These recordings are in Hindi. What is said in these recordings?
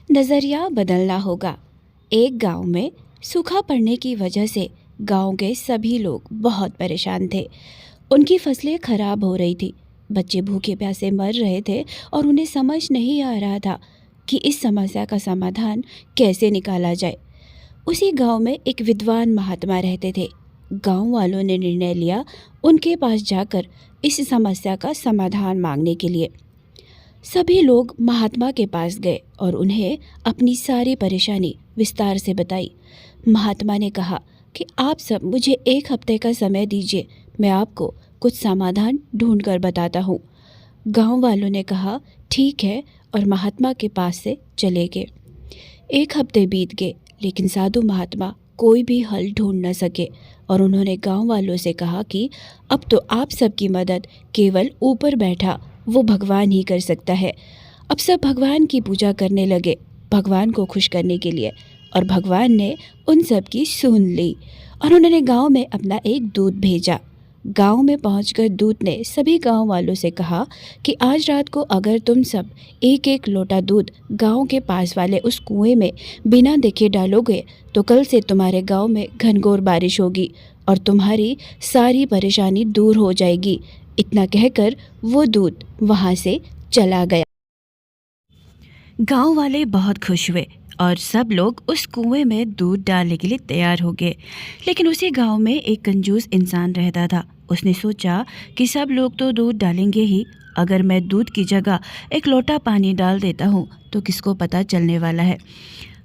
नज़रिया बदलना होगा। एक गांव में सूखा पड़ने की वजह से गांव के सभी लोग बहुत परेशान थे। उनकी फसलें खराब हो रही थी, बच्चे भूखे प्यासे मर रहे थे और उन्हें समझ नहीं आ रहा था कि इस समस्या का समाधान कैसे निकाला जाए। उसी गांव में एक विद्वान महात्मा रहते थे। गांव वालों ने निर्णय लिया उनके पास जाकर इस समस्या का समाधान मांगने के लिए। सभी लोग महात्मा के पास गए और उन्हें अपनी सारी परेशानी विस्तार से बताई। महात्मा ने कहा कि आप सब मुझे 1 हफ्ते का समय दीजिए, मैं आपको कुछ समाधान ढूंढ कर बताता हूँ। गांव वालों ने कहा ठीक है और महात्मा के पास से चले गए। 1 हफ्ते बीत गए लेकिन साधु महात्मा कोई भी हल ढूंढ न सके और उन्होंने गांव वालों से कहा कि अब तो आप सबकी मदद केवल ऊपर बैठा वो भगवान ही कर सकता है। अब सब भगवान की पूजा करने लगे, भगवान को खुश करने के लिए, और भगवान ने उन सब की सुन ली और उन्होंने गांव में अपना एक दूत भेजा। गांव में पहुंचकर दूत ने सभी गांव वालों से कहा कि आज रात को अगर तुम सब एक एक लोटा दूध गांव के पास वाले उस कुएं में बिना देखे डालोगे तो कल से तुम्हारे गांव में घनघोर बारिश होगी और तुम्हारी सारी परेशानी दूर हो जाएगी। इतना कहकर वो दूत वहां से चला गया। गांव वाले बहुत खुश हुए और सब लोग उस कुएं में दूध डालने के लिए तैयार हो गए। लेकिन उसी गांव में एक कंजूस इंसान रहता था। उसने सोचा कि सब लोग तो दूध डालेंगे ही, अगर मैं दूध की जगह एक लोटा पानी डाल देता हूँ तो किसको पता चलने वाला है।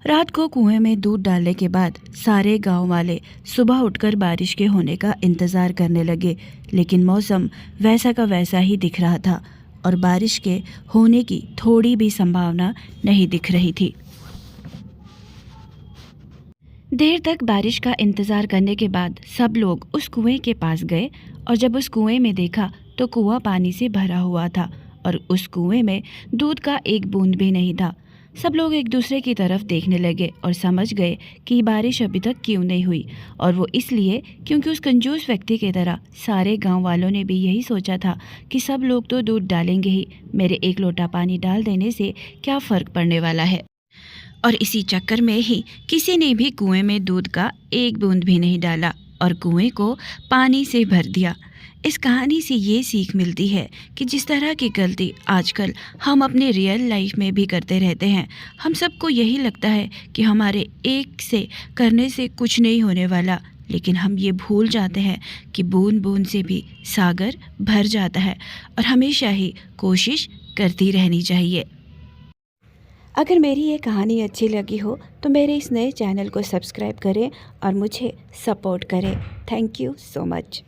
रात को कुएं में दूध डालने के बाद सारे गांव वाले सुबह उठकर बारिश के होने का इंतज़ार करने लगे, लेकिन मौसम वैसा का वैसा ही दिख रहा था और बारिश के होने की थोड़ी भी संभावना नहीं दिख रही थी। देर तक बारिश का इंतज़ार करने के बाद सब लोग उस कुएं के पास गए और जब उस कुएं में देखा तो कुआं पानी से भरा हुआ था और उस कुएं में दूध का एक बूंद भी नहीं था। सब लोग एक दूसरे की तरफ देखने लगे और समझ गए कि बारिश अभी तक क्यों नहीं हुई, और वो इसलिए क्योंकि उस कंजूस व्यक्ति की तरह सारे गांव वालों ने भी यही सोचा था कि सब लोग तो दूध डालेंगे ही, मेरे एक लोटा पानी डाल देने से क्या फ़र्क पड़ने वाला है। और इसी चक्कर में ही किसी ने भी कुएं में दूध का एक बूंद भी नहीं डाला और कुएं को पानी से भर दिया। इस कहानी से ये सीख मिलती है कि जिस तरह की गलती आजकल हम अपने रियल लाइफ में भी करते रहते हैं, हम सबको यही लगता है कि हमारे एक से करने से कुछ नहीं होने वाला, लेकिन हम ये भूल जाते हैं कि बूंद बूंद से भी सागर भर जाता है और हमेशा ही कोशिश करती रहनी चाहिए। अगर मेरी ये कहानी अच्छी लगी हो तो मेरे इस नए चैनल को सब्सक्राइब करें और मुझे सपोर्ट करें। Thank you so much.